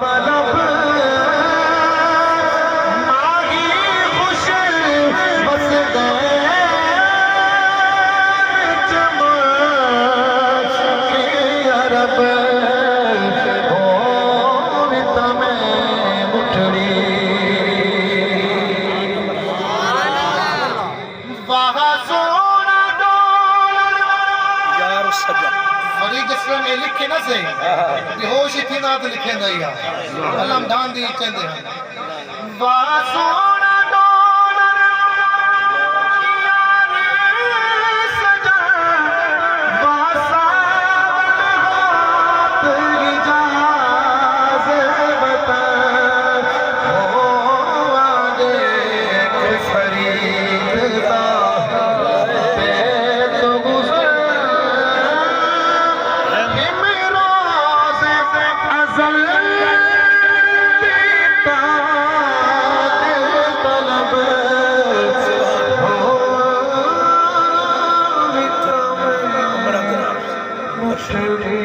तलब माही खुश बस गए चमन के अरब और तमें मुठड़ी वहाँ सोना डॉलर फरीद असलम ये लिखे ना सही बेहोश थी ना तो लिखे नहीं है अलम दान दी चंदे वहाँ सोना डॉलर यार सजा वहाँ सावन होत इजाज़त बता हो आगे फरीद दा Should